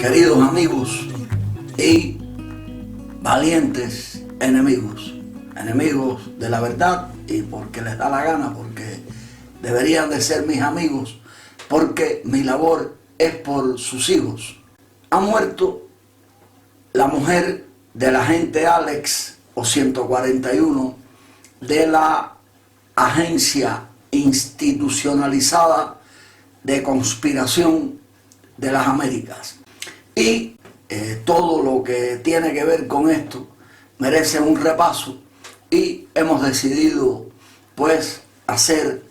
queridos amigos y valientes enemigos, enemigos de la verdad y porque les da la gana, porque deberían de ser mis amigos, porque mi labor es por sus hijos. Ha muerto la mujer del agente Alex o 141 de la agencia institucionalizada de conspiración de las Américas. Y todo lo que tiene que ver con esto merece un repaso y hemos decidido pues hacer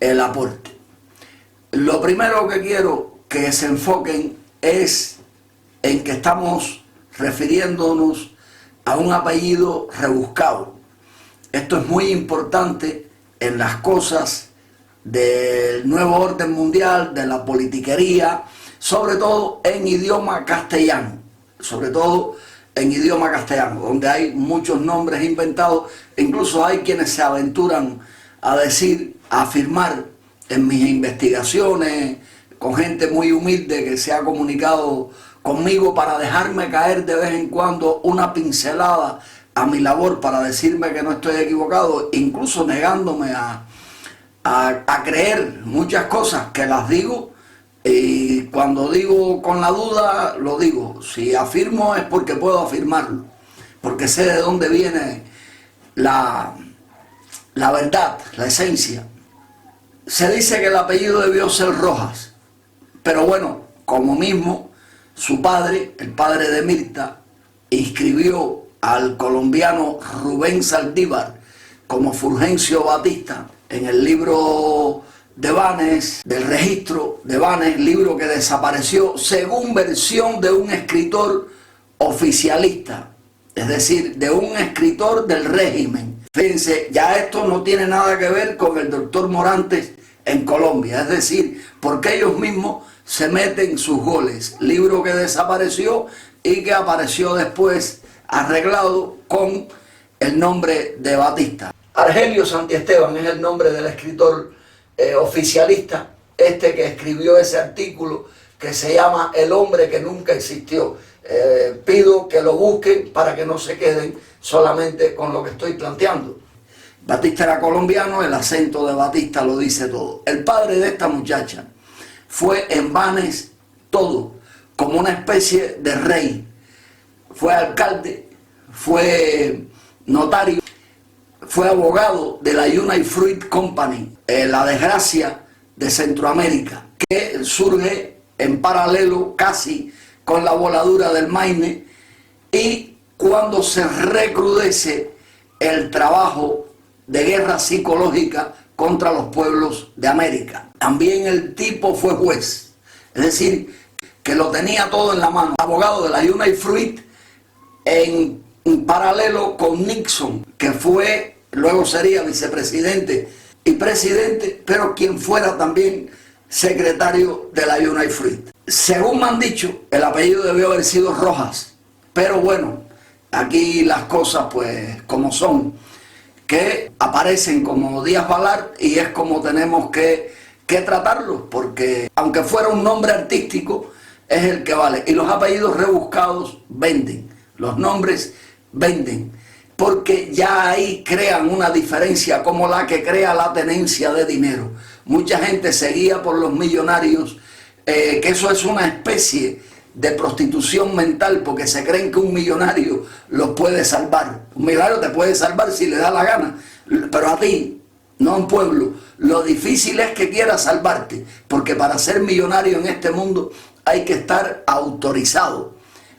el aporte. Lo primero que quiero que se enfoquen es en que estamos refiriéndonos a un apellido rebuscado. Esto es muy importante en las cosas del nuevo orden mundial, de la politiquería, sobre todo en idioma castellano, donde hay muchos nombres inventados. Incluso hay quienes se aventuran a decir, a afirmar en mis investigaciones, con gente muy humilde que se ha comunicado conmigo para dejarme caer de vez en cuando una pincelada a mi labor para decirme que no estoy equivocado, incluso negándome a creer muchas cosas que las digo. Y cuando digo con la duda, lo digo. Si afirmo es porque puedo afirmarlo, porque sé de dónde viene la verdad, la esencia. Se dice que el apellido debió ser Rojas, pero bueno, como mismo su padre, el padre de Mirta, inscribió al colombiano Rubén Saldívar como Fulgencio Batista en el libro de Banes, del registro de Banes, libro que desapareció según versión de un escritor oficialista, es decir, de un escritor del régimen. Fíjense, ya esto no tiene nada que ver con el doctor Morantes en Colombia, es decir, porque ellos mismos se meten sus goles. Libro que desapareció y que apareció después arreglado con el nombre de Batista. Argelio Santiesteban es el nombre del escritor oficialista, que escribió ese artículo que se llama El hombre que nunca existió. Pido que lo busquen para que no se queden solamente con lo que estoy planteando. Batista era colombiano, el acento de Batista lo dice todo. El padre de esta muchacha fue en Banes todo, como una especie de rey. Fue alcalde, fue notario, fue abogado de la United Fruit Company, la desgracia de Centroamérica, que surge en paralelo casi con la voladura del Maine, y cuando se recrudece el trabajo de guerra psicológica contra los pueblos de América. También el tipo fue juez, es decir, que lo tenía todo en la mano. Abogado de la United Fruit en paralelo con Nixon, que luego sería vicepresidente y presidente, pero quien fuera también secretario de la United Fruit. Según me han dicho, el apellido debió haber sido Rojas, pero bueno, aquí las cosas pues como son, que aparecen como Díaz Balart y es como tenemos que tratarlos, porque aunque fuera un nombre artístico, es el que vale. Y los apellidos rebuscados venden, los nombres venden, porque ya ahí crean una diferencia como la que crea la tenencia de dinero. Mucha gente se guía por los millonarios, que eso es una especie de prostitución mental, porque se creen que un millonario los puede salvar. Un millonario te puede salvar si le da la gana, pero a ti, no a un pueblo. Lo difícil es que quiera salvarte, porque para ser millonario en este mundo hay que estar autorizado.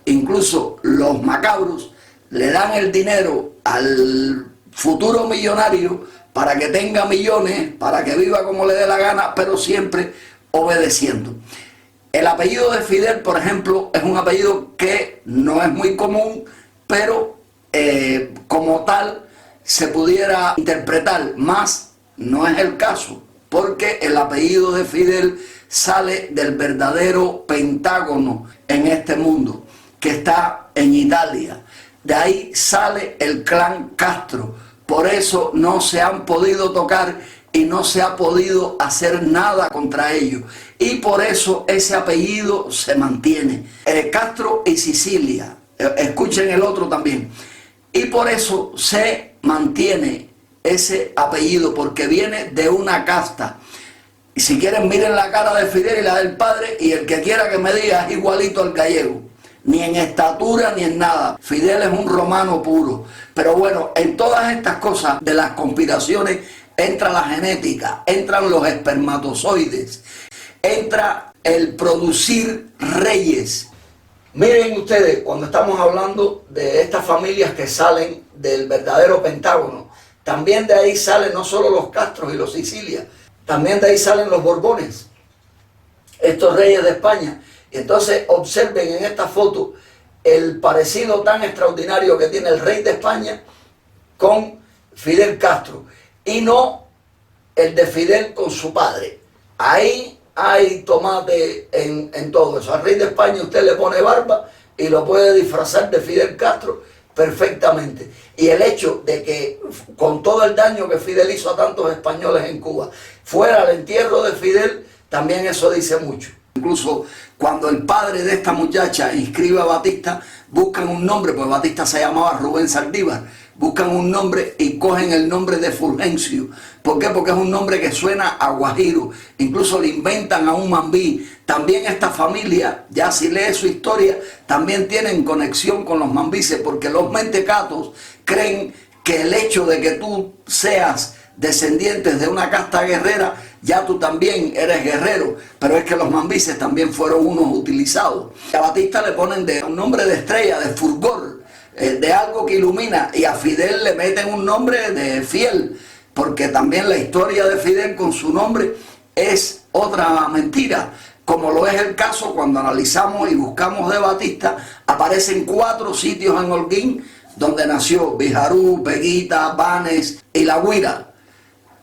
Incluso los macabros le dan el dinero al futuro millonario para que tenga millones, para que viva como le dé la gana, pero siempre obedeciendo. El apellido de Fidel, por ejemplo, es un apellido que no es muy común, pero como tal se pudiera interpretar, más no es el caso, porque el apellido de Fidel sale del verdadero Pentágono en este mundo, que está en Italia. De ahí sale el clan Castro. Por eso no se han podido tocar y no se ha podido hacer nada contra ellos. Y por eso ese apellido se mantiene. Castro y Sicilia. Escuchen el otro también. Y por eso se mantiene ese apellido, porque viene de una casta. Y si quieren, miren la cara de Fidel y la del padre, y el que quiera que me diga es igualito al gallego. Ni en estatura ni en nada. Fidel es un romano puro. Pero bueno, en todas estas cosas de las conspiraciones entra la genética, entran los espermatozoides, entra el producir reyes. Miren ustedes, cuando estamos hablando de estas familias que salen del verdadero Pentágono, también de ahí salen no solo los Castros y los Sicilia, también de ahí salen los Borbones, estos reyes de España. Y entonces observen en esta foto el parecido tan extraordinario que tiene el rey de España con Fidel Castro, y no el de Fidel con su padre. Ahí hay tomate en todo eso. Al rey de España usted le pone barba y lo puede disfrazar de Fidel Castro perfectamente. Y el hecho de que, con todo el daño que Fidel hizo a tantos españoles en Cuba, fuera el entierro de Fidel, también eso dice mucho. Incluso cuando el padre de esta muchacha inscribe a Batista, buscan un nombre, pues Batista se llamaba Rubén Saldívar, buscan un nombre y cogen el nombre de Fulgencio. ¿Por qué? Porque es un nombre que suena a guajiro. Incluso le inventan a un mambí. También esta familia, ya si lee su historia, también tienen conexión con los mambises, porque los mentecatos creen que el hecho de que tú seas descendientes de una casta guerrera, ya tú también eres guerrero. Pero es que los mambises también fueron unos utilizados. A Batista le ponen un nombre de estrella, de fulgor, de algo que ilumina, y a Fidel le meten un nombre de fiel, porque también la historia de Fidel con su nombre es otra mentira, como lo es el caso cuando analizamos y buscamos de Batista. Aparecen 4 sitios en Holguín donde nació: Bijarú, Peguita, Banes y La Guira.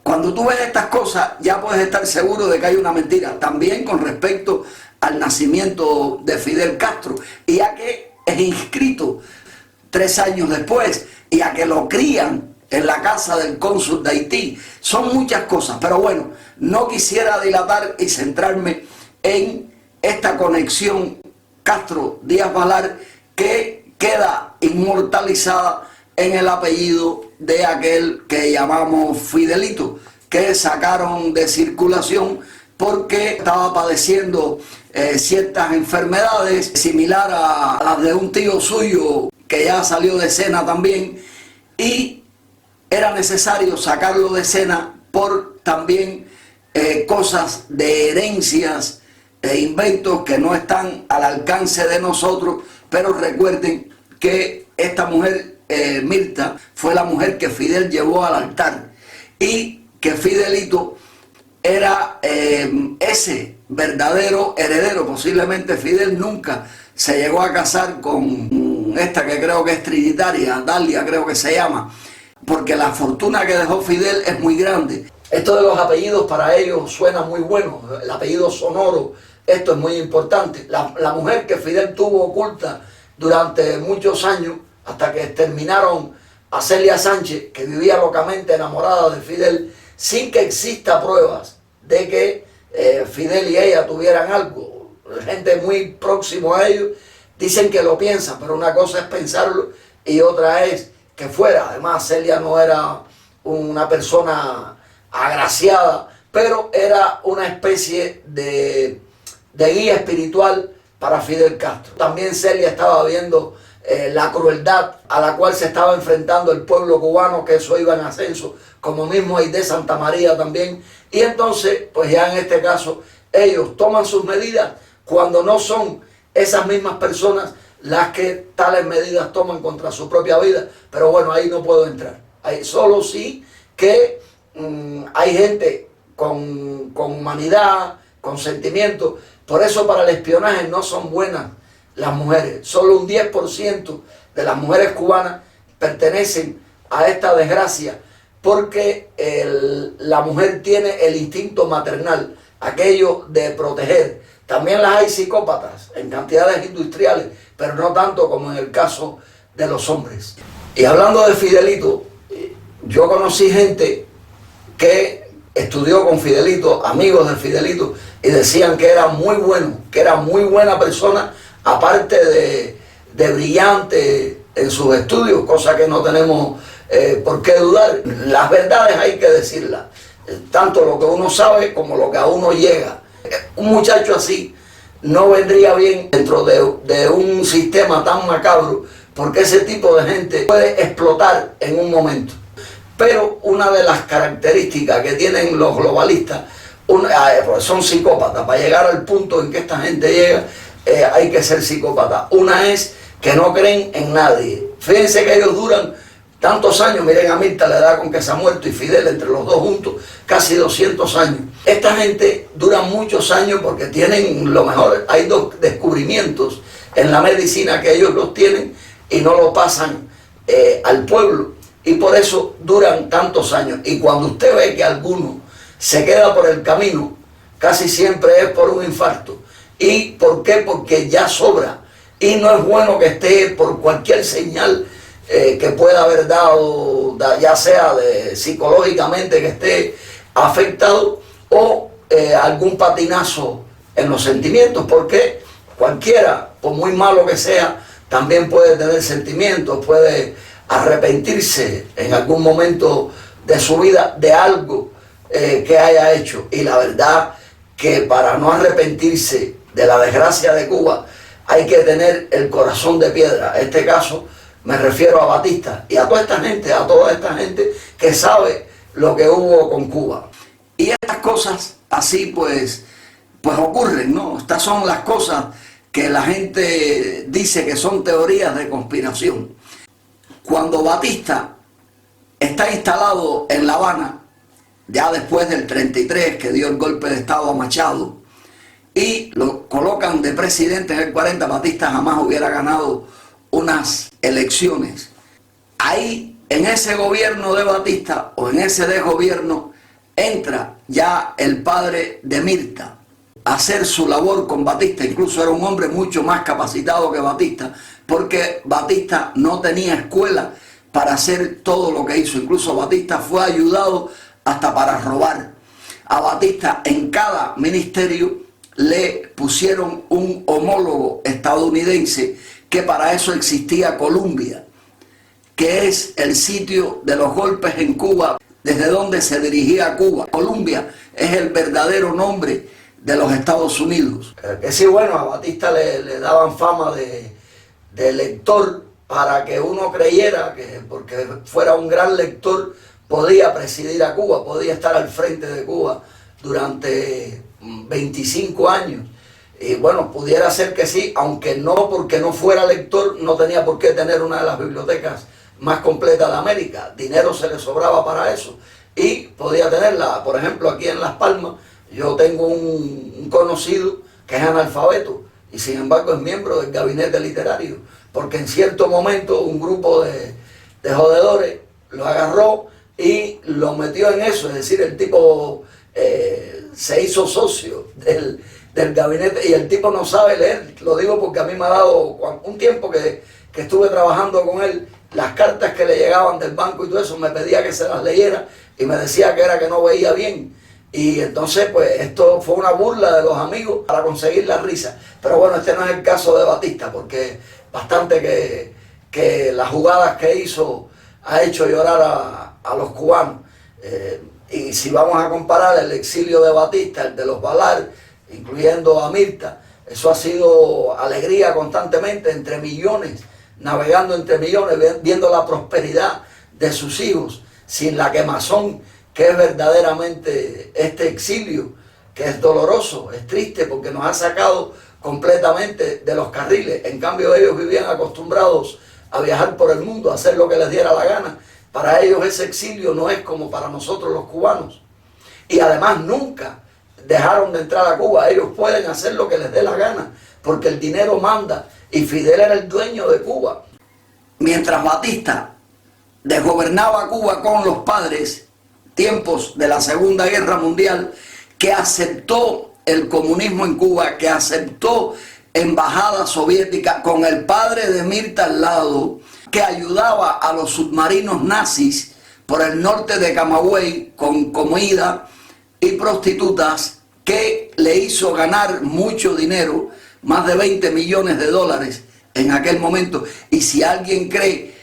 Cuando tú ves estas cosas, ya puedes estar seguro de que hay una mentira, también con respecto al nacimiento de Fidel Castro, y a que es inscrito 3 años después, y a que lo crían en la casa del cónsul de Haití. Son muchas cosas, pero bueno, no quisiera dilatar y centrarme en esta conexión Castro-Díaz Balar, que queda inmortalizada en el apellido de aquel que llamamos Fidelito, que sacaron de circulación porque estaba padeciendo ciertas enfermedades similar a las de un tío suyo que ya salió de escena también, y era necesario sacarlo de escena por también cosas de herencias e inventos que no están al alcance de nosotros. Pero recuerden que esta mujer, Mirta, fue la mujer que Fidel llevó al altar, y que Fidelito era ese verdadero heredero. Posiblemente Fidel nunca se llegó a casar con esta que creo que es trinitaria, Dalia creo que se llama, porque la fortuna que dejó Fidel es muy grande. Esto de los apellidos para ellos suena muy bueno, el apellido sonoro, esto es muy importante. La mujer que Fidel tuvo oculta durante muchos años, hasta que exterminaron a Celia Sánchez, que vivía locamente enamorada de Fidel, sin que exista pruebas de que Fidel y ella tuvieran algo. Gente muy próximo a ellos dicen que lo piensan, pero una cosa es pensarlo y otra es que fuera. Además, Celia no era una persona agraciada, pero era una especie de guía espiritual para Fidel Castro. También Celia estaba viendo la crueldad a la cual se estaba enfrentando el pueblo cubano, que eso iba en ascenso, como mismo Aide Santa María también. Y entonces, pues ya en este caso, ellos toman sus medidas cuando no son esas mismas personas las que tales medidas toman contra su propia vida. Pero bueno, ahí no puedo entrar. Ahí solo sí que hay gente con humanidad, con sentimiento. Por eso para el espionaje no son buenas las mujeres. Solo un 10% de las mujeres cubanas pertenecen a esta desgracia, porque la mujer tiene el instinto maternal, aquello de proteger. También las hay psicópatas en cantidades industriales, pero no tanto como en el caso de los hombres. Y hablando de Fidelito, yo conocí gente que estudió con Fidelito, amigos de Fidelito, y decían que era muy bueno, que era muy buena persona, aparte de brillante en sus estudios, cosa que no tenemos por qué dudar. Las verdades hay que decirlas, tanto lo que uno sabe como lo que a uno llega. Un muchacho así no vendría bien dentro de un sistema tan macabro, porque ese tipo de gente puede explotar en un momento. Pero una de las características que tienen los globalistas, pues son psicópatas. Para llegar al punto en que esta gente llega, hay que ser psicópata. Una es que no creen en nadie. Fíjense que ellos duran tantos años. Miren a Mirta, la edad con que se ha muerto, y Fidel, entre los dos juntos, casi 200 años. Esta gente dura muchos años porque tienen lo mejor. Hay dos descubrimientos en la medicina que ellos los tienen y no lo pasan al pueblo. Y por eso duran tantos años. Y cuando usted ve que alguno se queda por el camino, casi siempre es por un infarto. ¿Y por qué? Porque ya sobra. Y no es bueno que esté por cualquier señal que pueda haber dado, ya sea psicológicamente que esté afectado, o algún patinazo en los sentimientos, porque cualquiera, por muy malo que sea, también puede tener sentimientos, puede arrepentirse en algún momento de su vida de algo que haya hecho. Y la verdad que para no arrepentirse de la desgracia de Cuba hay que tener el corazón de piedra. En este caso me refiero a Batista y a toda esta gente que sabe lo que hubo con Cuba. Y estas cosas así pues ocurren, ¿no? Estas son las cosas que la gente dice que son teorías de conspiración. Cuando Batista está instalado en La Habana, ya después del 33, que dio el golpe de Estado a Machado, y lo colocan de presidente en el 40, Batista jamás hubiera ganado unas elecciones. Ahí, en ese gobierno de Batista, o en ese desgobierno, entra ya el padre de Mirta a hacer su labor con Batista. Incluso era un hombre mucho más capacitado que Batista, porque Batista no tenía escuela para hacer todo lo que hizo. Incluso Batista fue ayudado hasta para robar. A Batista en cada ministerio le pusieron un homólogo estadounidense, que para eso existía Columbia, que es el sitio de los golpes en Cuba, desde donde se dirigía a Cuba. Columbia es el verdadero nombre de los Estados Unidos. Que sí, bueno, a Batista le daban fama de lector, para que uno creyera que porque fuera un gran lector podía presidir a Cuba, podía estar al frente de Cuba durante 25 años. Y bueno, pudiera ser que sí, aunque no, porque no fuera lector, no tenía por qué tener una de las bibliotecas más completas de América. Dinero se le sobraba para eso y podía tenerla. Por ejemplo, aquí en Las Palmas yo tengo un conocido que es analfabeto y sin embargo es miembro del gabinete literario, porque en cierto momento un grupo de jodedores lo agarró y lo metió en eso. Es decir, el tipo se hizo socio del gabinete y el tipo no sabe leer. Lo digo porque a mí me ha dado un tiempo que estuve trabajando con él, las cartas que le llegaban del banco y todo eso, me pedía que se las leyera y me decía que era que no veía bien. Y entonces pues esto fue una burla de los amigos para conseguir la risa. Pero bueno, este no es el caso de Batista, porque bastante que las jugadas que hizo ha hecho llorar a los cubanos. Y si vamos a comparar el exilio de Batista, el de los Balar, incluyendo a Mirta, eso ha sido alegría constantemente entre millones, navegando entre millones, viendo la prosperidad de sus hijos, sin la quemazón que es verdaderamente este exilio, que es doloroso, es triste, porque nos ha sacado completamente de los carriles. En cambio ellos vivían acostumbrados a viajar por el mundo, a hacer lo que les diera la gana. Para ellos ese exilio no es como para nosotros los cubanos. Y además nunca dejaron de entrar a Cuba. Ellos pueden hacer lo que les dé la gana, porque el dinero manda, y Fidel era el dueño de Cuba. Mientras Batista desgobernaba Cuba con los padres, tiempos de la Segunda Guerra Mundial, que aceptó el comunismo en Cuba, que aceptó embajada soviética con el padre de Mirta al lado, que ayudaba a los submarinos nazis por el norte de Camagüey con comida, y prostitutas que le hizo ganar mucho dinero, más de 20 millones de dólares en aquel momento. Y si alguien cree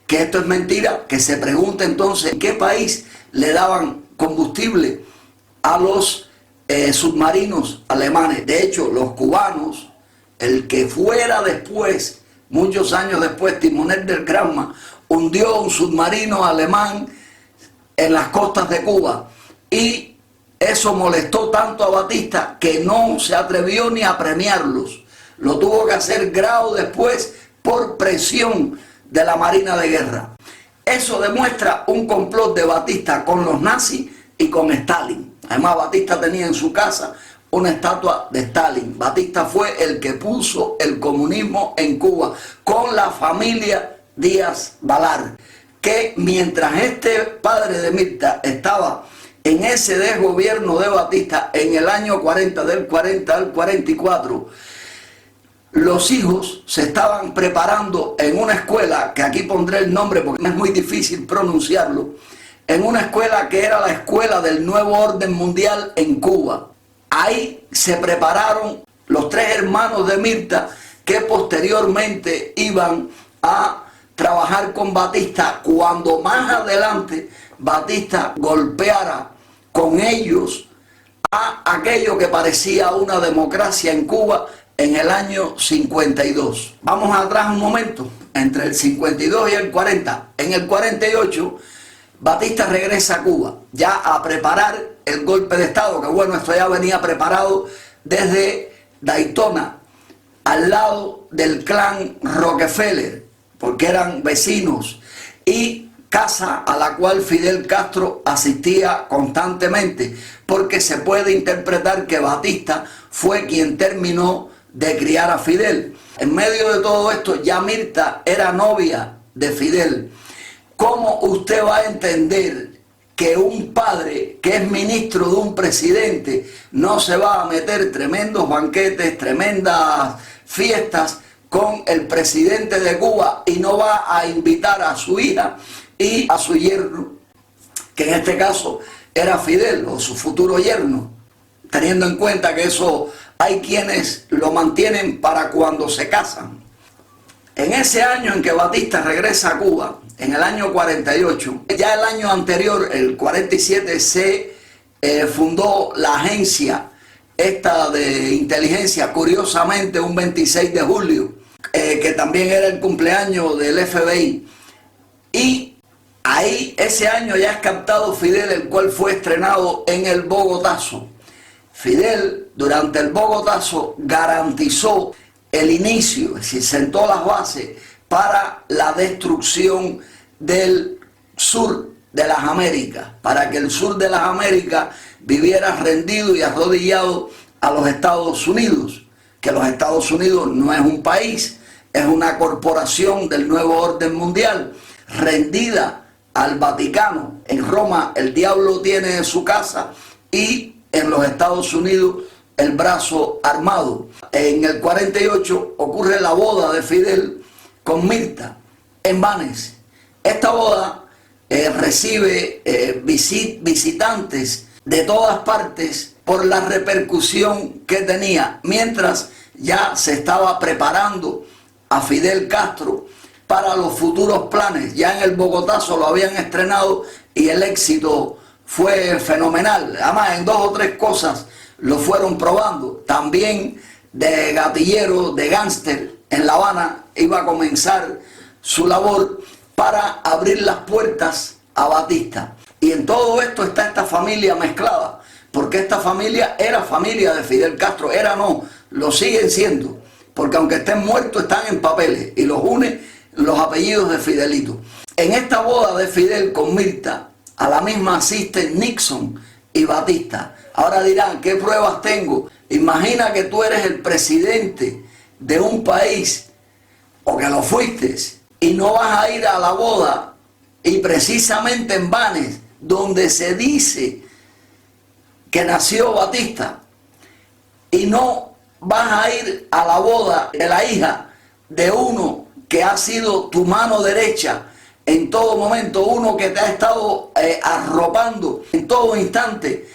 que esto es mentira, que se pregunte entonces en qué país le daban combustible a los submarinos alemanes. De hecho, los cubanos, el que fuera después, muchos años después, timonel del Granma, hundió un submarino alemán en las costas de Cuba, y eso molestó tanto a Batista que no se atrevió ni a premiarlos. Lo tuvo que hacer grado después por presión de la Marina de Guerra. Eso demuestra un complot de Batista con los nazis y con Stalin. Además, Batista tenía en su casa una estatua de Stalin. Batista fue el que puso el comunismo en Cuba con la familia Díaz Balar, que mientras este padre de Mirta estaba en ese desgobierno de Batista en el año 40, del 40 al 44, los hijos se estaban preparando en una escuela, que aquí pondré el nombre porque es muy difícil pronunciarlo, en una escuela que era la escuela del nuevo orden mundial en Cuba. Ahí se prepararon los tres hermanos de Mirta, que posteriormente iban a trabajar con Batista cuando más adelante Batista golpeara con ellos a aquello que parecía una democracia en Cuba en el año 52. Vamos atrás un momento, entre el 52 y el 40. En el 48, Batista regresa a Cuba, ya a preparar el golpe de Estado, que bueno, esto ya venía preparado desde Daytona, al lado del clan Rockefeller, porque eran vecinos, y casa a la cual Fidel Castro asistía constantemente, porque se puede interpretar que Batista fue quien terminó de criar a Fidel. En medio de todo esto, ya Mirta era novia de Fidel. ¿Cómo usted va a entender que un padre que es ministro de un presidente no se va a meter tremendos banquetes, tremendas fiestas con el presidente de Cuba y no va a invitar a su hija y a su yerno, que en este caso era Fidel, o su futuro yerno, teniendo en cuenta que eso hay quienes lo mantienen para cuando se casan? En ese año en que Batista regresa a Cuba, en el año 48, ya el año anterior, el 47, se fundó la agencia esta de inteligencia, curiosamente un 26 de julio, que también era el cumpleaños del FBI. Y ahí, ese año ya es captado Fidel, el cual fue estrenado en el Bogotazo. Fidel, durante el Bogotazo, garantizó el inicio, es decir, sentó las bases para la destrucción del sur de las Américas, para que el sur de las Américas viviera rendido y arrodillado a los Estados Unidos, que los Estados Unidos no es un país, es una corporación del nuevo orden mundial, rendida al Vaticano. En Roma el diablo tiene su casa y en los Estados Unidos el brazo armado. En el 48 ocurre la boda de Fidel con Mirta en Vannes. Esta boda recibe visitantes de todas partes por la repercusión que tenía, mientras ya se estaba preparando a Fidel Castro para los futuros planes. Ya en el Bogotazo lo habían estrenado y el éxito fue fenomenal. Además, en 2 o 3 cosas lo fueron probando. También de gatillero, de gángster en La Habana, iba a comenzar su labor para abrir las puertas a Batista. Y en todo esto está esta familia mezclada, porque esta familia era familia de Fidel Castro, era no, lo siguen siendo, porque aunque estén muertos están en papeles y los une los apellidos de Fidelito. En esta boda de Fidel con Mirta, a la misma asisten Nixon y Batista. Ahora dirán, ¿qué pruebas tengo? Imagina que tú eres el presidente de un país, o que lo fuiste, y no vas a ir a la boda, y precisamente en Vannes, donde se dice que nació Batista, y no vas a ir a la boda de la hija de uno que ha sido tu mano derecha en todo momento, uno que te ha estado arropando en todo instante,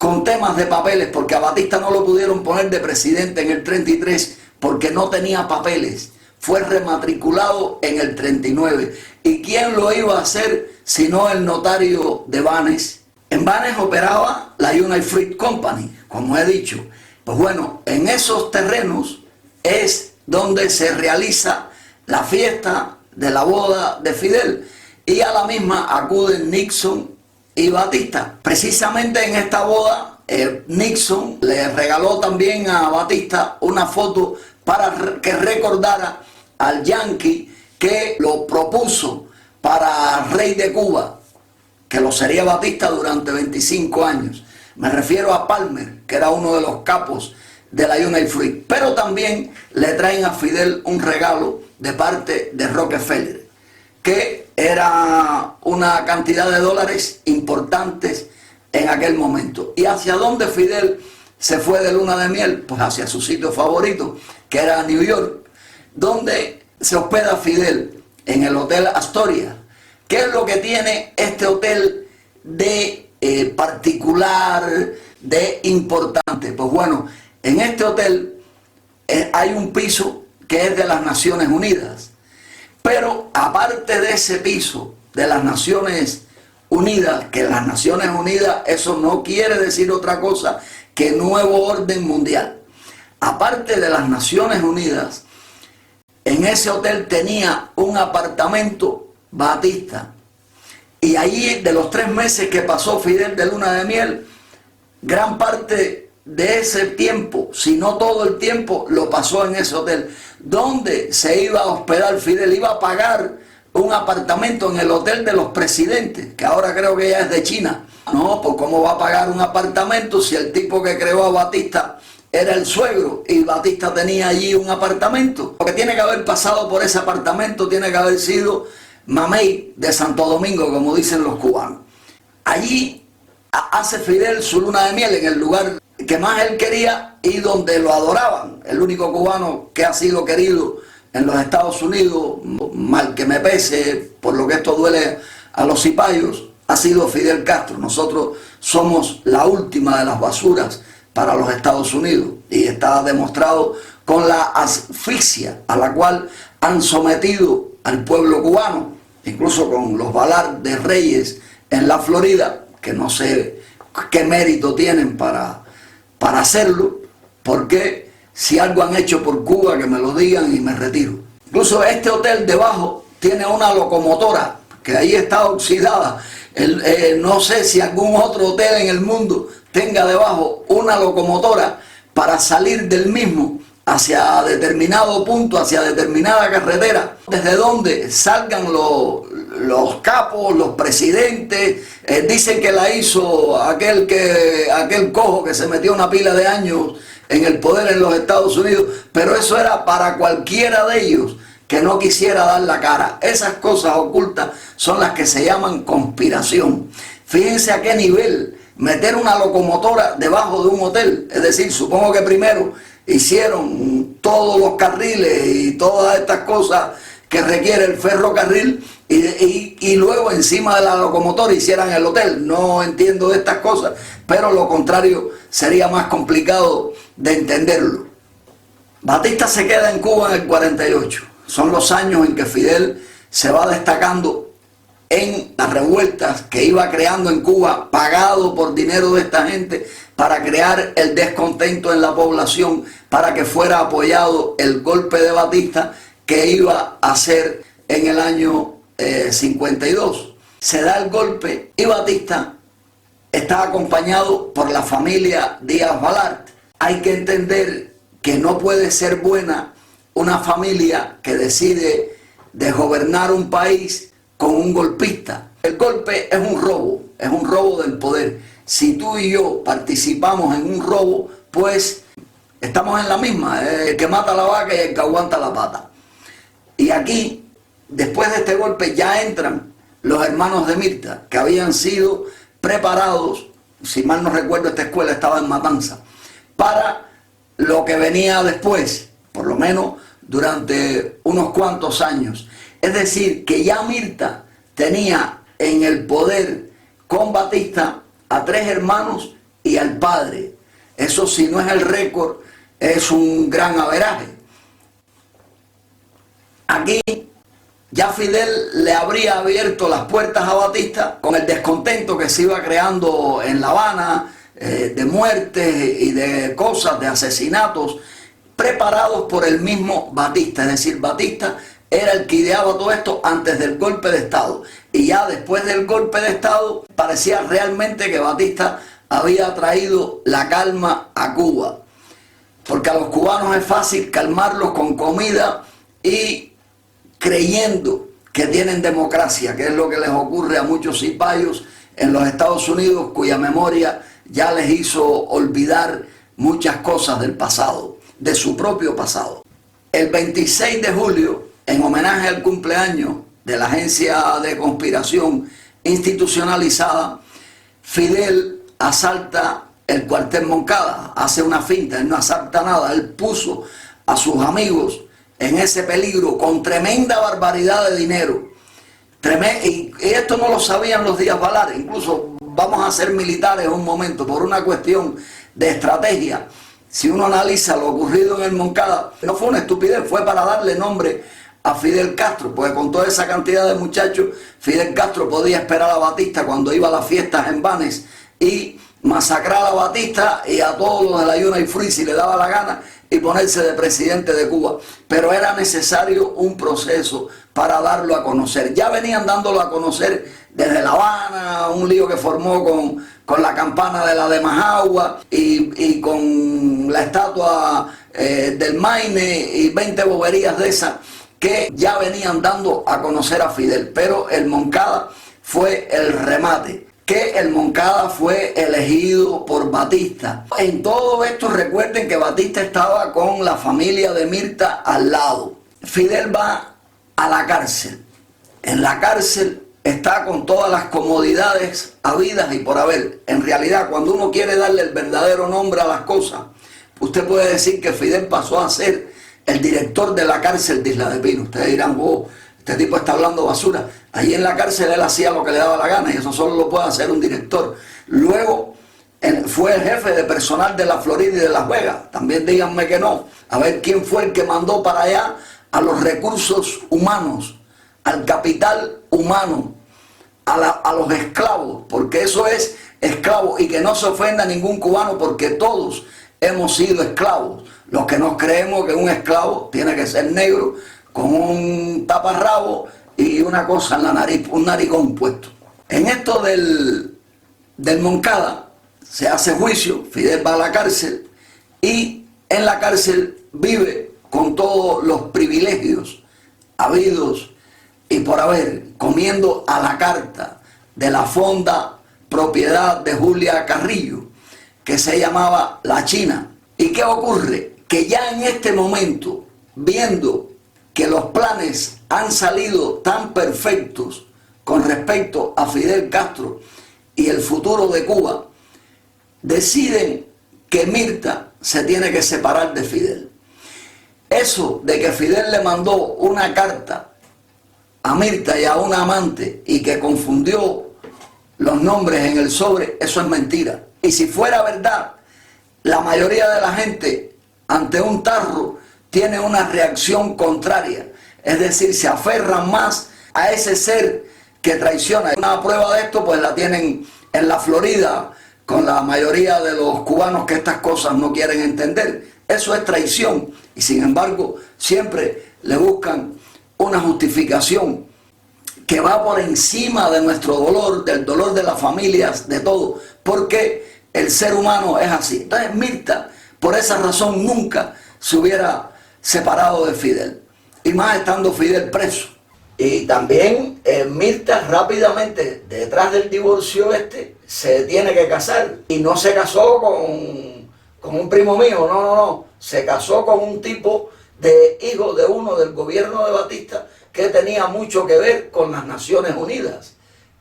con temas de papeles, porque a Batista no lo pudieron poner de presidente en el 33 porque no tenía papeles. Fue rematriculado en el 39. ¿Y quién lo iba a hacer sino el notario de Banes? En Banes operaba la United Fruit Company, como he dicho. Pues bueno, en esos terrenos es donde se realiza la fiesta de la boda de Fidel, y a la misma acuden Nixon y Batista. Precisamente en esta boda, Nixon le regaló también a Batista una foto para que recordara al yanqui que lo propuso para rey de Cuba, que lo sería Batista durante 25 años. Me refiero a Palmer, que era uno de los capos de la United Fruit. Pero también le traen a Fidel un regalo de parte de Rockefeller, que era una cantidad de dólares importantes en aquel momento. ¿Y hacia dónde Fidel se fue de luna de miel? Pues hacia su sitio favorito, que era New York, donde se hospeda Fidel en el Hotel Astoria. ¿Qué es lo que tiene este hotel de particular, de importante? Pues bueno, en este hotel hay un piso que es de las Naciones Unidas. Pero aparte de ese piso de las Naciones Unidas, que las Naciones Unidas, eso no quiere decir otra cosa que nuevo orden mundial. Aparte de las Naciones Unidas, en ese hotel tenía un apartamento Batista. Y allí, de los 3 meses que pasó Fidel de luna de miel, gran parte de ese tiempo, si no todo el tiempo, lo pasó en ese hotel. ¿Dónde se iba a hospedar Fidel? Iba a pagar un apartamento en el hotel de los presidentes, que ahora creo que ya es de China. No, pues ¿cómo va a pagar un apartamento si el tipo que creó a Batista era el suegro y Batista tenía allí un apartamento? Lo que tiene que haber pasado por ese apartamento tiene que haber sido Mamey de Santo Domingo, como dicen los cubanos. Allí hace Fidel su luna de miel en el lugar que más él quería y donde lo adoraban. El único cubano que ha sido querido en los Estados Unidos, mal que me pese, por lo que esto duele a los cipayos, ha sido Fidel Castro. Nosotros somos la última de las basuras para los Estados Unidos, y está demostrado con la asfixia a la cual han sometido al pueblo cubano, incluso con los Valar de Reyes en la Florida, que no sé qué mérito tienen para hacerlo, porque si algo han hecho por Cuba, que me lo digan y me retiro. Incluso este hotel debajo tiene una locomotora que ahí está oxidada. No sé si algún otro hotel en el mundo tenga debajo una locomotora para salir del mismo hacia determinado punto, hacia determinada carretera, desde donde salgan los capos, los presidentes. Dicen que la hizo aquel cojo que se metió una pila de años en el poder en los Estados Unidos, pero eso era para cualquiera de ellos que no quisiera dar la cara. Esas cosas ocultas son las que se llaman conspiración. Fíjense a qué nivel meter una locomotora debajo de un hotel. Es decir, supongo que primero hicieron todos los carriles y todas estas cosas que requiere el ferrocarril, y luego encima de la locomotora hicieran el hotel. No entiendo de estas cosas, pero lo contrario sería más complicado de entenderlo. Batista se queda en Cuba en el 48. Son los años en que Fidel se va destacando en las revueltas que iba creando en Cuba, pagado por dinero de esta gente, para crear el descontento en la población, para que fuera apoyado el golpe de Batista que iba a hacer en el año 52. Se da el golpe y Batista está acompañado por la familia Díaz Balart. Hay que entender que no puede ser buena una familia que decide de gobernar un país con un golpista. El golpe es un robo del poder. Si tú y yo participamos en un robo, pues estamos en la misma, el que mata la vaca y el que aguanta la pata. Y aquí, después de este golpe, ya entran los hermanos de Mirta, que habían sido preparados, si mal no recuerdo, esta escuela estaba en Matanza, para lo que venía después, por lo menos durante unos cuantos años. Es decir, que ya Mirta tenía en el poder con Batista a 3 hermanos y al padre. Eso, si no es el récord, es un gran averaje. Aquí ya Fidel le habría abierto las puertas a Batista con el descontento que se iba creando en La Habana, de muertes y de cosas, de asesinatos preparados por el mismo Batista. Es decir, Batista era el que ideaba todo esto antes del golpe de Estado, y ya después del golpe de Estado parecía realmente que Batista había traído la calma a Cuba, porque a los cubanos es fácil calmarlos con comida y creyendo que tienen democracia, que es lo que les ocurre a muchos cipayos en los Estados Unidos, cuya memoria ya les hizo olvidar muchas cosas del pasado, de su propio pasado. El 26 de julio, en homenaje al cumpleaños de la agencia de conspiración institucionalizada, Fidel asalta el cuartel Moncada, hace una finta, él no asalta nada, él puso a sus amigos en ese peligro con tremenda barbaridad de dinero. Y esto no lo sabían los Díaz Balart, incluso vamos a ser militares un momento por una cuestión de estrategia. Si uno analiza lo ocurrido en el Moncada, no fue una estupidez, fue para darle nombre a Fidel Castro, porque con toda esa cantidad de muchachos, Fidel Castro podía esperar a Batista cuando iba a las fiestas en Banes y masacrar a Batista y a todos los de la Yuna y Free si le daba la gana y ponerse de presidente de Cuba. Pero era necesario un proceso para darlo a conocer. Ya venían dándolo a conocer desde La Habana, un lío que formó con la campana de la de Majagua y con la estatua del Maine y 20 boberías de esas que ya venían dando a conocer a Fidel. Pero el Moncada fue el remate, que el Moncada fue elegido por Batista. En todo esto recuerden que Batista estaba con la familia de Mirta al lado. Fidel va a la cárcel. En la cárcel está con todas las comodidades habidas y por haber. En realidad, cuando uno quiere darle el verdadero nombre a las cosas, usted puede decir que Fidel pasó a ser el director de la cárcel de Isla de Pino. Ustedes dirán, oh, este tipo está hablando basura. Allí en la cárcel él hacía lo que le daba la gana y eso solo lo puede hacer un director. Luego fue el jefe de personal de la Florida y de Las Vegas. También díganme que no. A ver quién fue el que mandó para allá a los recursos humanos, al capital humano, a los esclavos, porque eso es esclavo, y que no se ofenda a ningún cubano porque todos hemos sido esclavos. Los que nos creemos que un esclavo tiene que ser negro, con un taparrabo y una cosa en la nariz, un naricón puesto. En esto del Moncada se hace juicio, Fidel va a la cárcel y en la cárcel vive con todos los privilegios habidos y por haber, comiendo a la carta de la fonda propiedad de Julia Carrillo, que se llamaba La China. ¿Y qué ocurre? Que ya en este momento, viendo que los planes han salido tan perfectos con respecto a Fidel Castro y el futuro de Cuba, deciden que Mirta se tiene que separar de Fidel. Eso de que Fidel le mandó una carta a Mirta y a una amante y que confundió los nombres en el sobre, eso es mentira. Y si fuera verdad, la mayoría de la gente ante un tarro tiene una reacción contraria, es decir, se aferran más a ese ser que traiciona. Una prueba de esto pues la tienen en la Florida con la mayoría de los cubanos que estas cosas no quieren entender. Eso es traición y sin embargo siempre le buscan una justificación que va por encima de nuestro dolor, del dolor de las familias, de todo, porque el ser humano es así. Entonces Mirta, por esa razón, nunca se hubiera separado de Fidel, y más estando Fidel preso. Y también Mirta rápidamente, detrás del divorcio se tiene que casar, y no se casó con un primo mío, no, se casó con un tipo de hijo de uno del gobierno de Batista que tenía mucho que ver con las Naciones Unidas.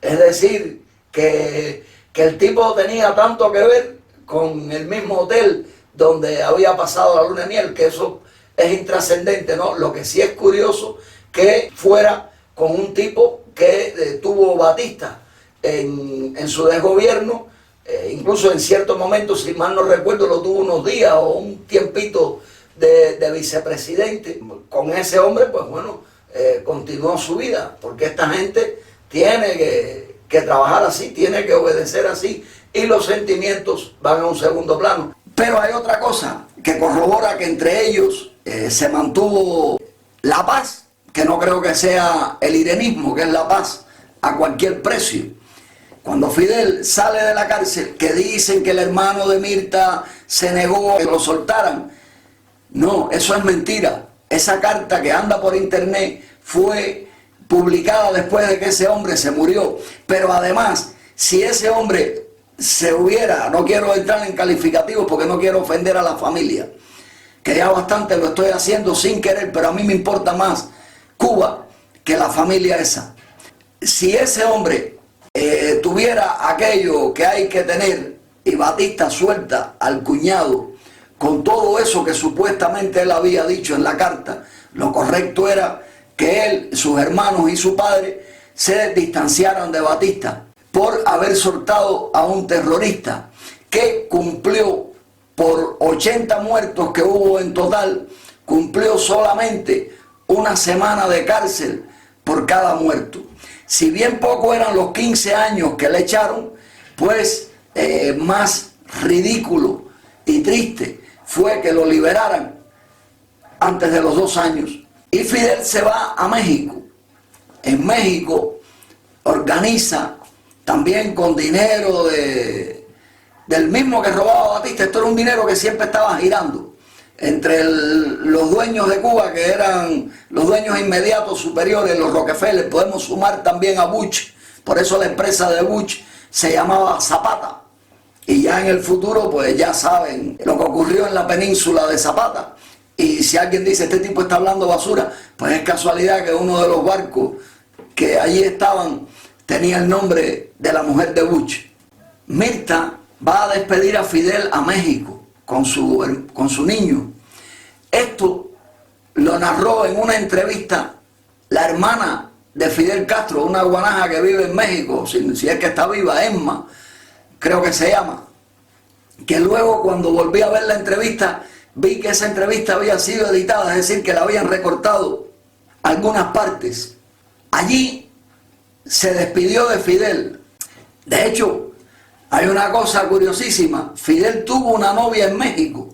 Es decir, que el tipo tenía tanto que ver con el mismo hotel donde había pasado la luna de miel, que eso es intrascendente, ¿no? Lo que sí es curioso, que fuera con un tipo que tuvo Batista en su desgobierno incluso en ciertos momentos, si mal no recuerdo, lo tuvo unos días o un tiempito de vicepresidente. Con ese hombre, pues bueno, continuó su vida, porque esta gente tiene que trabajar así, tiene que obedecer así, y los sentimientos van a un segundo plano. Pero hay otra cosa que corrobora que entre ellos se mantuvo la paz, que no creo que sea el irenismo, que es la paz a cualquier precio. Cuando Fidel sale de la cárcel, que dicen que el hermano de Mirta se negó a que lo soltaran, no, eso es mentira. Esa carta que anda por internet fue publicada después de que ese hombre se murió. Pero además, si ese hombre se hubiera, no quiero entrar en calificativos porque no quiero ofender a la familia, que ya bastante lo estoy haciendo sin querer, pero a mí me importa más Cuba que la familia esa. Si ese hombre tuviera aquello que hay que tener y Batista suelta al cuñado con todo eso que supuestamente él había dicho en la carta, lo correcto era que él, sus hermanos y su padre se distanciaran de Batista por haber soltado a un terrorista que cumplió, por 80 muertos que hubo en total, cumplió solamente una semana de cárcel por cada muerto. Si bien poco eran los 15 años que le echaron, pues más ridículo y triste fue que lo liberaran antes de los 2 años. Y Fidel se va a México. En México organiza también con dinero del mismo que robaba Batista. Esto era un dinero que siempre estaba girando entre los dueños de Cuba, que eran los dueños inmediatos superiores, los Rockefeller. Podemos sumar también a Bush, por eso la empresa de Bush se llamaba Zapata. Y ya en el futuro, pues ya saben lo que ocurrió en la península de Zapata. Y si alguien dice, este tipo está hablando basura, pues es casualidad que uno de los barcos que allí estaban tenía el nombre de la mujer de Bush. Mirta va a despedir a Fidel a México con su niño. Esto lo narró en una entrevista la hermana de Fidel Castro, una guanaja que vive en México, si es que está viva, Emma, creo que se llama, que luego cuando volví a ver la entrevista, vi que esa entrevista había sido editada, es decir, que la habían recortado algunas partes. Allí se despidió de Fidel. De hecho, hay una cosa curiosísima, Fidel tuvo una novia en México,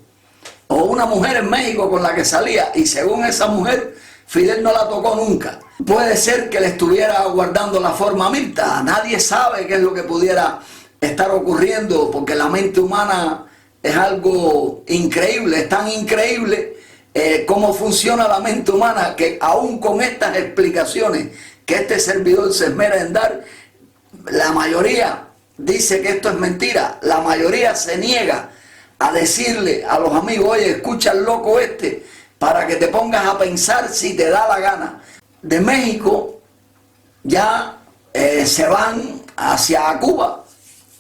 o una mujer en México con la que salía, y según esa mujer, Fidel no la tocó nunca. Puede ser que le estuviera guardando la forma a Mirta, nadie sabe qué es lo que pudiera estar ocurriendo, porque la mente humana es algo increíble, es tan increíble cómo funciona la mente humana, que aún con estas explicaciones que este servidor se esmera en dar, la mayoría dice que esto es mentira, la mayoría se niega a decirle a los amigos, oye, escucha al loco este, para que te pongas a pensar si te da la gana. De México ya se van hacia Cuba,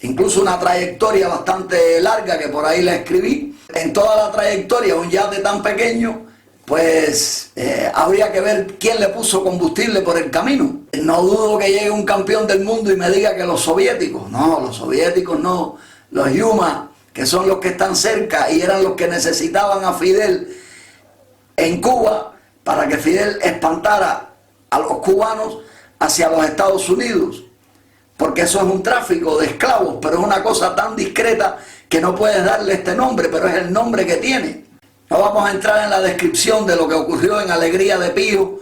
incluso una trayectoria bastante larga que por ahí la escribí. En toda la trayectoria, un yate tan pequeño, pues habría que ver quién le puso combustible por el camino. No dudo que llegue un campeón del mundo y me diga que los soviéticos. No, los soviéticos no, los Yuma, que son los que están cerca y eran los que necesitaban a Fidel en Cuba para que Fidel espantara a los cubanos hacia los Estados Unidos. Porque eso es un tráfico de esclavos, pero es una cosa tan discreta que no puedes darle este nombre, pero es el nombre que tiene. No vamos a entrar en la descripción de lo que ocurrió en Alegría de Pío,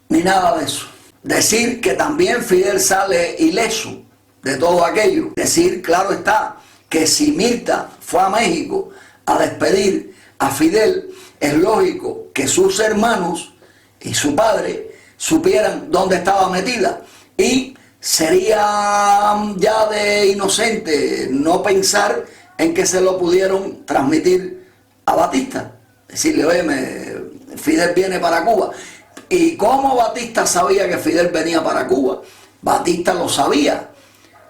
ni nada de eso. Decir que también Fidel sale ileso de todo aquello. Decir, claro está, que si Mirta fue a México a despedir a Fidel, es lógico que sus hermanos y su padre supieran dónde estaba metida. Y sería ya de inocente no pensar en que se lo pudieron transmitir a Batista. Decirle, oye, Fidel viene para Cuba. ¿Y cómo Batista sabía que Fidel venía para Cuba? Batista lo sabía,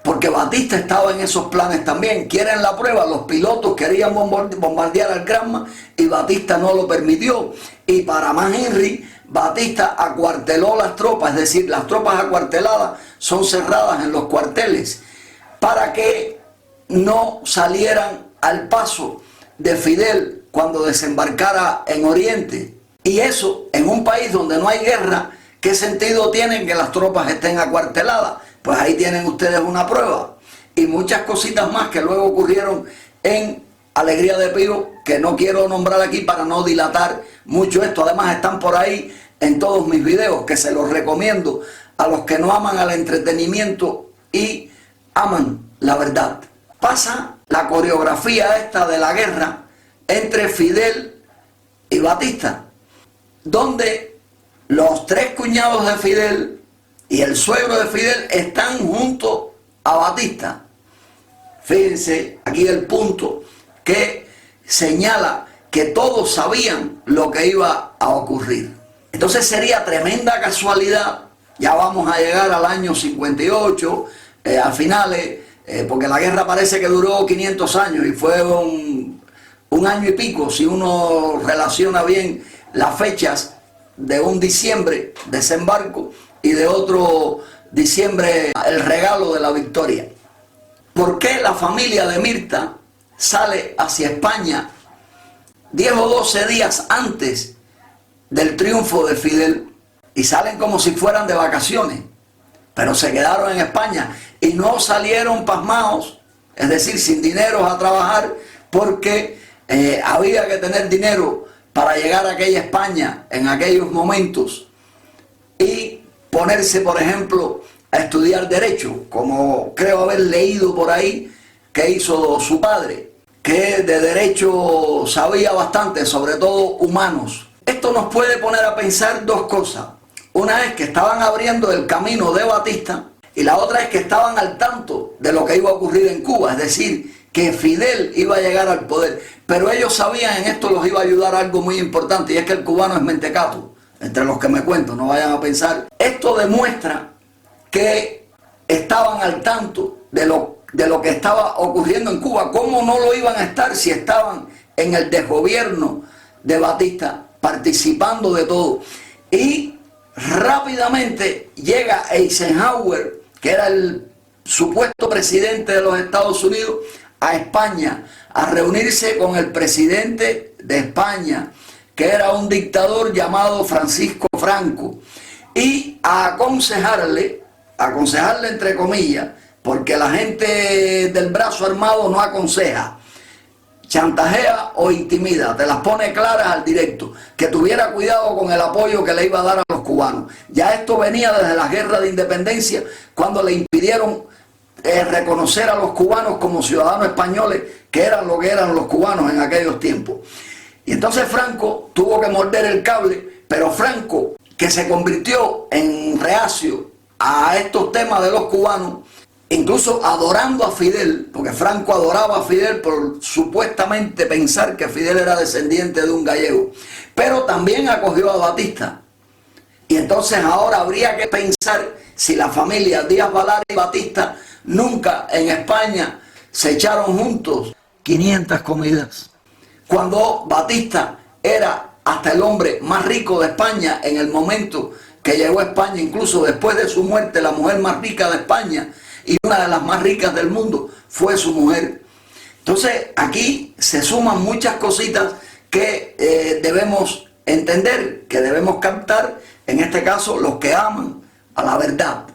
porque Batista estaba en esos planes también. ¿Quieren la prueba? Los pilotos querían bombardear al Granma y Batista no lo permitió. Y para más Henry, Batista acuarteló las tropas, es decir, las tropas acuarteladas son cerradas en los cuarteles, para que no salieran al paso de Fidel cuando desembarcara en Oriente. Y eso, en un país donde no hay guerra, ¿qué sentido tiene que las tropas estén acuarteladas? Pues ahí tienen ustedes una prueba. Y muchas cositas más que luego ocurrieron en Alegría de Pío, que no quiero nombrar aquí para no dilatar mucho esto. Además están por ahí en todos mis videos, que se los recomiendo a los que no aman al entretenimiento y aman la verdad. Pasa la coreografía esta de la guerra entre Fidel y Batista, donde los tres cuñados de Fidel y el suegro de Fidel están junto a Batista. Fíjense aquí el punto que señala que todos sabían lo que iba a ocurrir. Entonces sería tremenda casualidad, ya vamos a llegar al año 58, a finales, porque la guerra parece que duró 500 años y fue un año y pico, si uno relaciona bien las fechas de un diciembre, desembarco, y de otro diciembre, el regalo de la victoria. ¿Por qué la familia de Mirta sale hacia España 10 o 12 días antes del triunfo de Fidel? Y salen como si fueran de vacaciones, pero se quedaron en España y no salieron pasmados, es decir, sin dinero a trabajar, porque había que tener dinero para llegar a aquella España en aquellos momentos y ponerse, por ejemplo, a estudiar Derecho, como creo haber leído por ahí que hizo su padre, que de Derecho sabía bastante, sobre todo humanos. Esto nos puede poner a pensar dos cosas. Una es que estaban abriendo el camino de Batista y la otra es que estaban al tanto de lo que iba a ocurrir en Cuba, es decir, que Fidel iba a llegar al poder. Pero ellos sabían, en esto los iba a ayudar algo muy importante, y es que el cubano es mentecato, entre los que me cuento, no vayan a pensar. Esto demuestra que estaban al tanto de lo que estaba ocurriendo en Cuba. ¿Cómo no lo iban a estar si estaban en el desgobierno de Batista, participando de todo? Y rápidamente llega Eisenhower, que era el supuesto presidente de los Estados Unidos, a España, a reunirse con el presidente de España, que era un dictador llamado Francisco Franco, y a aconsejarle entre comillas, porque la gente del brazo armado no aconseja, chantajea o intimida, te las pone claras al directo, que tuviera cuidado con el apoyo que le iba a dar a los cubanos. Ya esto venía desde la guerra de independencia, cuando le impidieron reconocer a los cubanos como ciudadanos españoles, que eran lo que eran los cubanos en aquellos tiempos. Y entonces Franco tuvo que morder el cable, pero Franco, que se convirtió en reacio a estos temas de los cubanos, incluso adorando a Fidel, porque Franco adoraba a Fidel por supuestamente pensar que Fidel era descendiente de un gallego, pero también acogió a Batista. Y entonces ahora habría que pensar si la familia Díaz Balart y Batista nunca en España se echaron juntos 500 comidas. Cuando Batista era hasta el hombre más rico de España en el momento que llegó a España, incluso después de su muerte, la mujer más rica de España y una de las más ricas del mundo fue su mujer. Entonces aquí se suman muchas cositas que debemos entender, que debemos captar, en este caso los que aman a la verdad.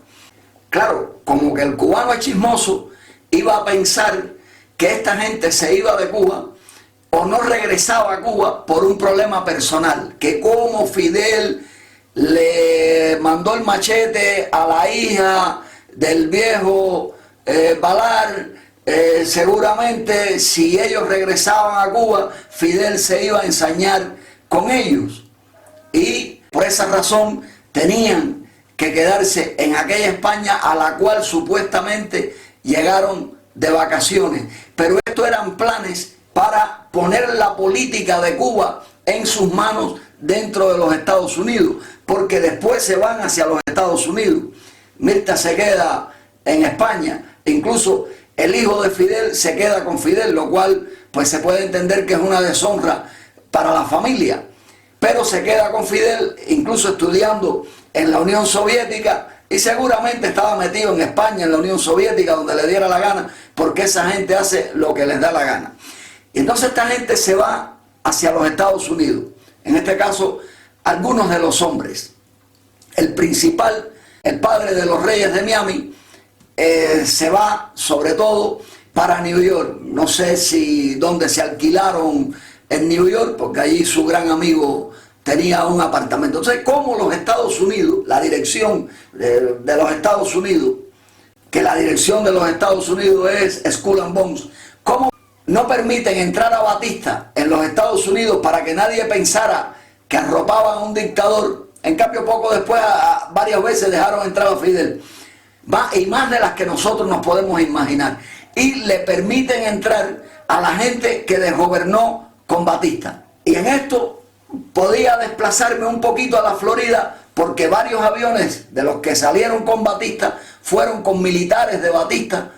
Claro, como que el cubano es chismoso, iba a pensar que esta gente se iba de Cuba o no regresaba a Cuba por un problema personal, que como Fidel le mandó el machete a la hija del viejo Balart, seguramente si ellos regresaban a Cuba, Fidel se iba a ensañar con ellos y por esa razón tenían que quedarse en aquella España a la cual supuestamente llegaron de vacaciones. Pero estos eran planes para poner la política de Cuba en sus manos dentro de los Estados Unidos, porque después se van hacia los Estados Unidos. Mirta se queda en España, incluso el hijo de Fidel se queda con Fidel, lo cual pues se puede entender que es una deshonra para la familia, pero se queda con Fidel, incluso estudiando en la Unión Soviética, y seguramente estaba metido en España, en la Unión Soviética, donde le diera la gana, porque esa gente hace lo que les da la gana. Y entonces esta gente se va hacia los Estados Unidos, en este caso algunos de los hombres. El principal, el padre de los Reyes de Miami, se va sobre todo para New York. No sé si dónde se alquilaron en New York, porque allí su gran amigo tenía un apartamento. Entonces, como los Estados Unidos, la dirección de los Estados Unidos, que la dirección de los Estados Unidos es Skull and Bones, ¿cómo no permiten entrar a Batista en los Estados Unidos para que nadie pensara que arropaban a un dictador? En cambio, poco después, varias veces dejaron entrar a Fidel, y más de las que nosotros nos podemos imaginar, y le permiten entrar a la gente que desgobernó con Batista. Y en esto podía desplazarme un poquito a la Florida, porque varios aviones de los que salieron con Batista fueron con militares de Batista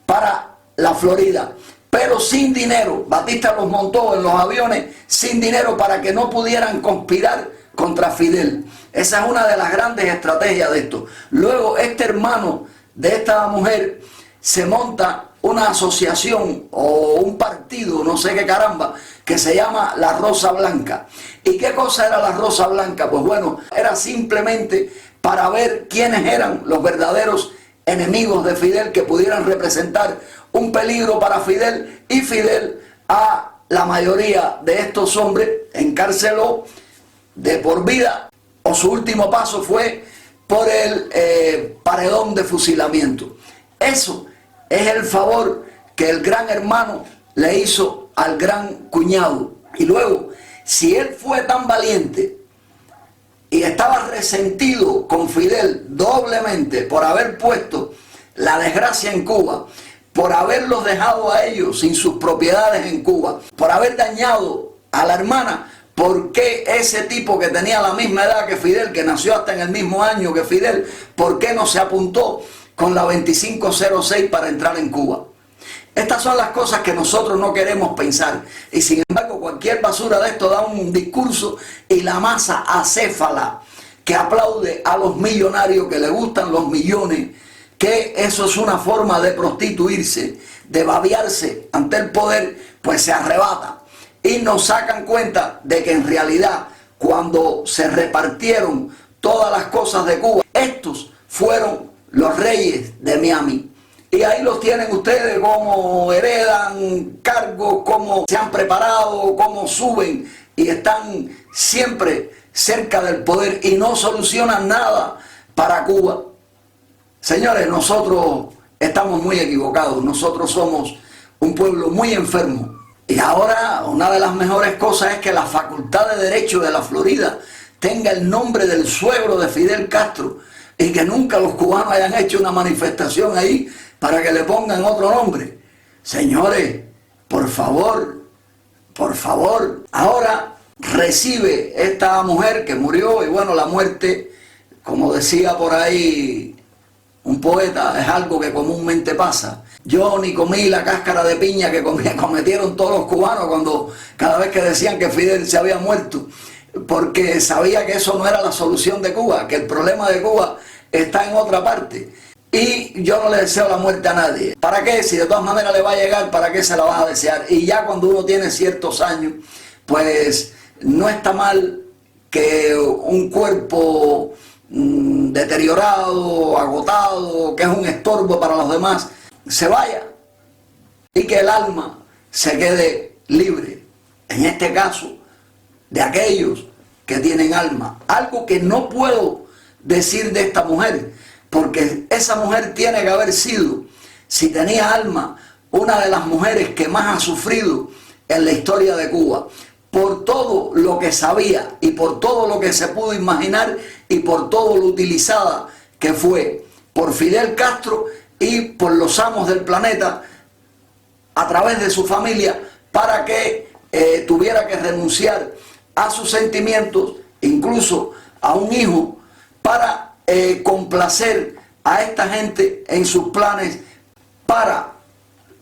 para la Florida, pero sin dinero. Batista los montó en los aviones sin dinero para que no pudieran conspirar contra Fidel. Esa es una de las grandes estrategias de esto. Luego este hermano de esta mujer se monta una asociación o un partido, no sé qué caramba, que se llama la Rosa Blanca. ¿Y qué cosa era la Rosa Blanca? Pues bueno, era simplemente para ver quiénes eran los verdaderos enemigos de Fidel, que pudieran representar un peligro para Fidel, y Fidel a la mayoría de estos hombres encarceló de por vida, o su último paso fue por el paredón de fusilamiento. Eso es el favor que el gran hermano le hizo al gran cuñado. Y luego, si él fue tan valiente y estaba resentido con Fidel doblemente por haber puesto la desgracia en Cuba, por haberlos dejado a ellos sin sus propiedades en Cuba, por haber dañado a la hermana, ¿por qué ese tipo que tenía la misma edad que Fidel, que nació hasta en el mismo año que Fidel, por qué no se apuntó con la 2506 para entrar en Cuba? Estas son las cosas que nosotros no queremos pensar, y sin embargo cualquier basura de esto da un discurso, y la masa acéfala que aplaude a los millonarios, que le gustan los millones, que eso es una forma de prostituirse, de babearse ante el poder, pues se arrebata. Y nos sacan cuenta de que en realidad, cuando se repartieron todas las cosas de Cuba, estos fueron los reyes de Miami. Y ahí los tienen ustedes, cómo heredan cargos, cómo se han preparado, cómo suben y están siempre cerca del poder y no solucionan nada para Cuba. Señores, nosotros estamos muy equivocados, nosotros somos un pueblo muy enfermo. Y ahora una de las mejores cosas es que la Facultad de Derecho de la Florida tenga el nombre del suegro de Fidel Castro, y que nunca los cubanos hayan hecho una manifestación ahí para que le pongan otro nombre. Señores, por favor, por favor. Ahora recibe esta mujer que murió, y bueno, la muerte, como decía por ahí un poeta, es algo que comúnmente pasa. Yo ni comí la cáscara de piña que cometieron todos los cubanos cada vez que decían que Fidel se había muerto, porque sabía que eso no era la solución de Cuba, que el problema de Cuba está en otra parte. Y yo no le deseo la muerte a nadie. ¿Para qué? Si de todas maneras le va a llegar, ¿para qué se la vas a desear? Y ya cuando uno tiene ciertos años, pues no está mal que un cuerpo deteriorado, agotado, que es un estorbo para los demás, se vaya, y que el alma se quede libre, en este caso de aquellos que tienen alma. Algo que no puedo decir de esta mujer, porque esa mujer tiene que haber sido, si tenía alma, una de las mujeres que más ha sufrido en la historia de Cuba, por todo lo que sabía y por todo lo que se pudo imaginar y por todo lo utilizada que fue por Fidel Castro y por los amos del planeta a través de su familia, para que tuviera que renunciar a sus sentimientos, incluso a un hijo, para complacer a esta gente en sus planes para,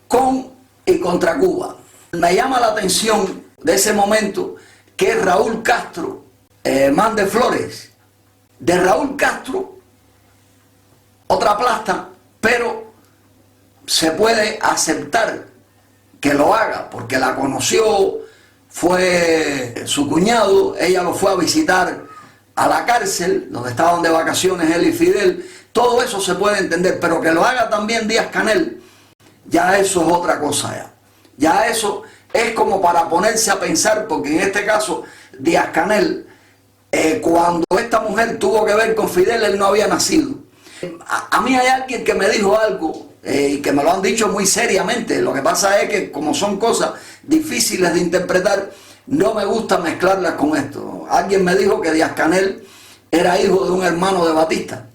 con y contra Cuba. Me llama la atención de ese momento que Raúl Castro mande flores. De Raúl Castro otra plasta, pero se puede aceptar que lo haga, porque la conoció, fue su cuñado, ella lo fue a visitar a la cárcel, donde estaban de vacaciones él y Fidel. Todo eso se puede entender, pero que lo haga también Díaz-Canel, ya eso es otra cosa ya. Ya eso es como para ponerse a pensar, porque en este caso Díaz-Canel, cuando esta mujer tuvo que ver con Fidel, él no había nacido. A mí hay alguien que me dijo algo, y que me lo han dicho muy seriamente. Lo que pasa es que como son cosas difíciles de interpretar, no me gusta mezclarlas con esto. Alguien me dijo que Díaz-Canel era hijo de un hermano de Batista.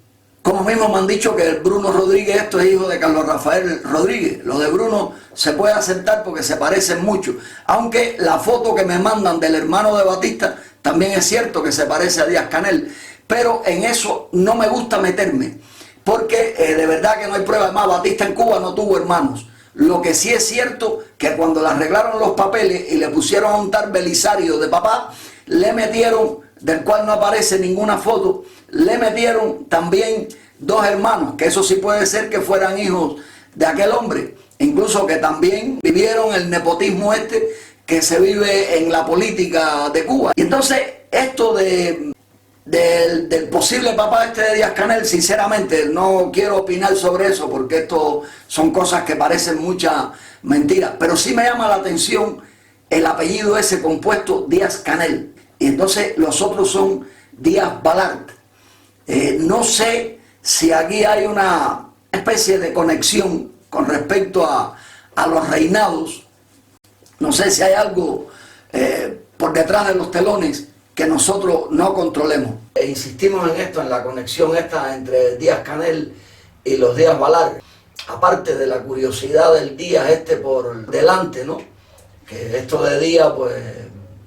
Como mismo me han dicho que Bruno Rodríguez esto es hijo de Carlos Rafael Rodríguez. Lo de Bruno se puede aceptar porque se parecen mucho. Aunque la foto que me mandan del hermano de Batista también es cierto que se parece a Díaz-Canel. Pero en eso no me gusta meterme. Porque de verdad que no hay prueba. Además, Batista en Cuba no tuvo hermanos. Lo que sí es cierto que cuando le arreglaron los papeles y le pusieron a un tal Belisario de papá, le metieron, del cual no aparece ninguna foto, le metieron también dos hermanos, que eso sí puede ser que fueran hijos de aquel hombre, incluso que también vivieron el nepotismo este que se vive en la política de Cuba. Y entonces esto del posible papá este de Díaz-Canel, sinceramente no quiero opinar sobre eso porque esto son cosas que parecen mucha mentira, pero sí me llama la atención el apellido ese compuesto Díaz-Canel, y entonces los otros son Díaz-Balart. No sé si aquí hay una especie de conexión con respecto a los reinados, no sé si hay algo por detrás de los telones que nosotros no controlemos. E insistimos en esto, en la conexión esta entre Díaz-Canel y los Díaz-Balart, aparte de la curiosidad del Díaz este por delante, ¿no? Que esto de Díaz pues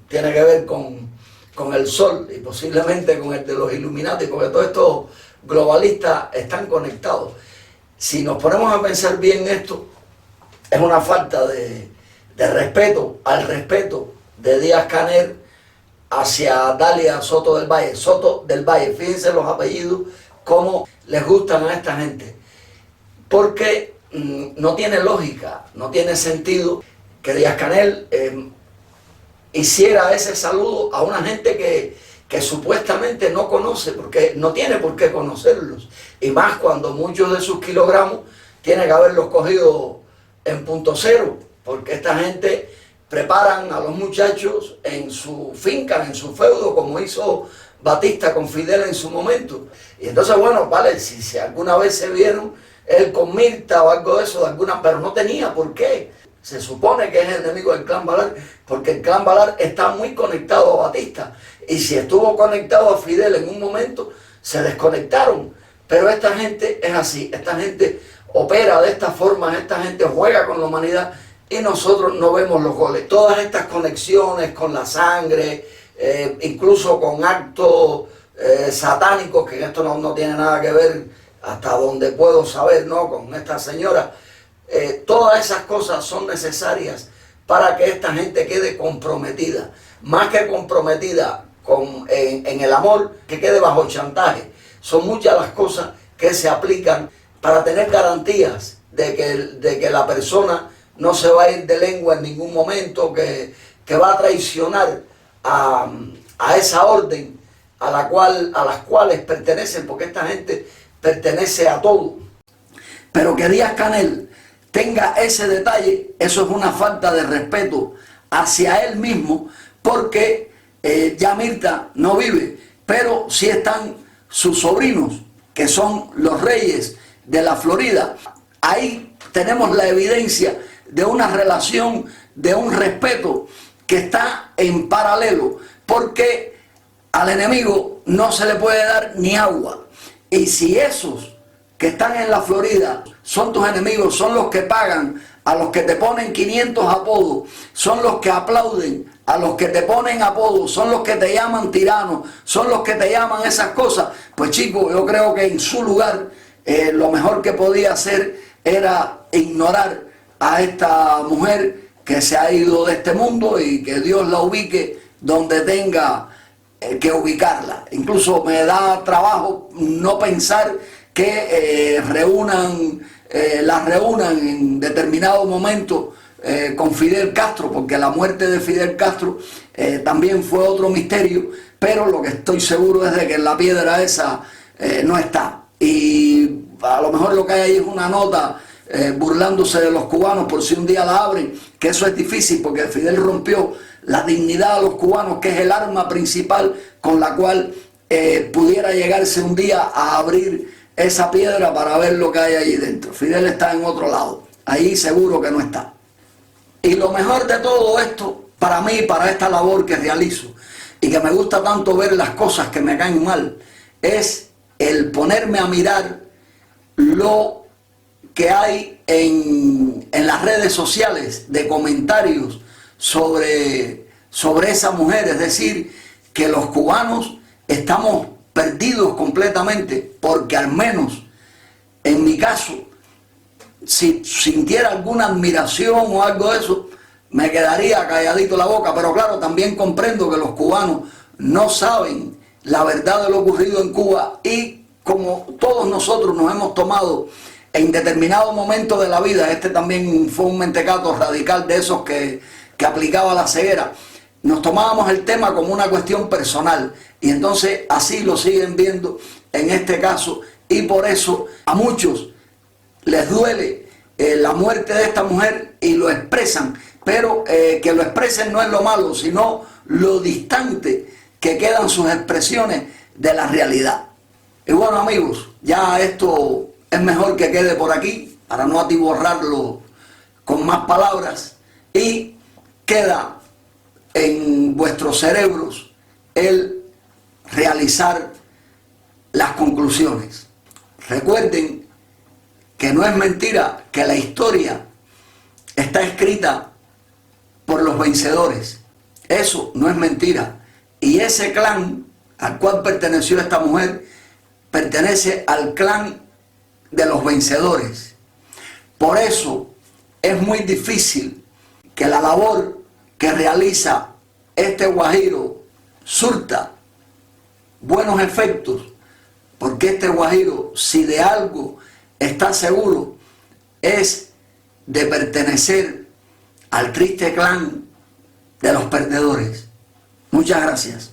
tiene que ver con el sol y posiblemente con el de los Illuminati, porque todos estos globalistas están conectados. Si nos ponemos a pensar bien esto, es una falta de respeto al respeto de Díaz-Canel hacia Dalia Soto del Valle. Soto del Valle, fíjense los apellidos, cómo les gustan a esta gente. Porque no tiene lógica, no tiene sentido que Díaz-Canel hiciera ese saludo a una gente que supuestamente no conoce, porque no tiene por qué conocerlos. Y más cuando muchos de sus kilogramos tiene que haberlos cogido en punto cero, porque esta gente preparan a los muchachos en su finca, en su feudo, como hizo Batista con Fidel en su momento. Y entonces, bueno, vale, si alguna vez se vieron él con Mirta o algo de eso, pero no tenía por qué. Se supone que es enemigo del clan Balart, porque el clan Balart está muy conectado a Batista. Y si estuvo conectado a Fidel en un momento, se desconectaron. Pero esta gente es así, esta gente opera de esta forma, esta gente juega con la humanidad y nosotros no vemos los goles. Todas estas conexiones con la sangre, incluso con actos satánicos, que esto no tiene nada que ver, hasta donde puedo saber, ¿no?, con esta señora. Todas esas cosas son necesarias para que esta gente quede comprometida, más que comprometida en el amor, que quede bajo chantaje. Son muchas las cosas que se aplican para tener garantías de que la persona no se va a ir de lengua en ningún momento, que va a traicionar a esa orden a las cuales pertenecen, porque esta gente pertenece a todo. Pero que Díaz-Canel tenga ese detalle, eso es una falta de respeto hacia él mismo, porque ya Mirta no vive, pero sí están sus sobrinos, que son los reyes de la Florida. Ahí tenemos la evidencia de una relación, de un respeto que está en paralelo, porque al enemigo no se le puede dar ni agua. Y si esos que están en la Florida son tus enemigos, son los que pagan a los que te ponen 500 apodos, son los que aplauden a los que te ponen apodos, son los que te llaman tirano, son los que te llaman esas cosas, pues chicos, yo creo que en su lugar lo mejor que podía hacer era ignorar a esta mujer que se ha ido de este mundo y que Dios la ubique donde tenga que ubicarla. Incluso me da trabajo no pensar que las reúnan en determinado momento con Fidel Castro, porque la muerte de Fidel Castro también fue otro misterio, pero lo que estoy seguro es de que en la piedra esa no está. Y a lo mejor lo que hay ahí es una nota burlándose de los cubanos por si un día la abren, que eso es difícil porque Fidel rompió la dignidad de los cubanos, que es el arma principal con la cual pudiera llegarse un día a abrir esa piedra para ver lo que hay ahí dentro. Fidel está en otro lado, ahí seguro que no está. Y lo mejor de todo esto, para mí, para esta labor que realizo, y que me gusta tanto ver las cosas que me caen mal, es el ponerme a mirar lo que hay en las redes sociales de comentarios sobre esa mujer. Es decir, que los cubanos estamos perdidos completamente, porque al menos en mi caso, si sintiera alguna admiración o algo de eso, me quedaría calladito la boca. Pero claro, también comprendo que los cubanos no saben la verdad de lo ocurrido en Cuba, y como todos nosotros nos hemos tomado en determinado momento de la vida, este también fue un mentecato radical de esos que aplicaba la ceguera, nos tomábamos el tema como una cuestión personal, y entonces así lo siguen viendo en este caso, y por eso a muchos les duele la muerte de esta mujer y lo expresan, pero que lo expresen no es lo malo, sino lo distante que quedan sus expresiones de la realidad. Y bueno, amigos, ya esto es mejor que quede por aquí para no atiborrarlo con más palabras, y queda en vuestros cerebros el realizar las conclusiones. Recuerden que no es mentira que la historia está escrita por los vencedores. Eso no es mentira. Y ese clan al cual perteneció esta mujer pertenece al clan de los vencedores. Por eso es muy difícil que la labor que realiza este guajiro surta buenos efectos, porque este guajiro, si de algo está seguro, es de pertenecer al triste clan de los perdedores. Muchas gracias.